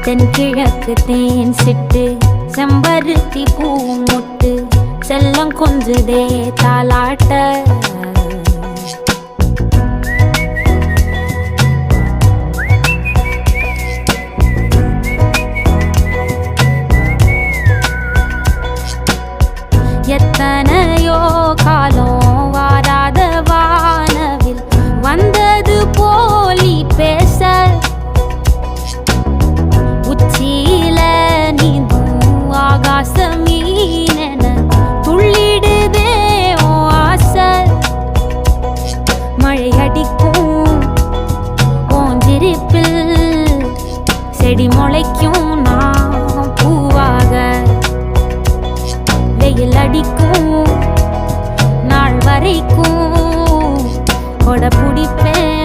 தென்கிழக்கு தேன் சிட்டு செம்பருத்தி பூ முட்டு செல்லம் கொஞ்சுதே தாலாட்ட எத்தனையோ காலம் வாராத வானவில் வந்தது போலி பேச உச்சியில நீந்தும் ஆகாச மீனென துள்ளிடுதே ஓ ஆசை மழை அடிக்கும் ஓஞ்சிருப்பில் செடி முளைக்கும் நான் பூவாக வெயில் அடிக்கும் நாள் வரைக்கும் கொடை பிடிப்பேன்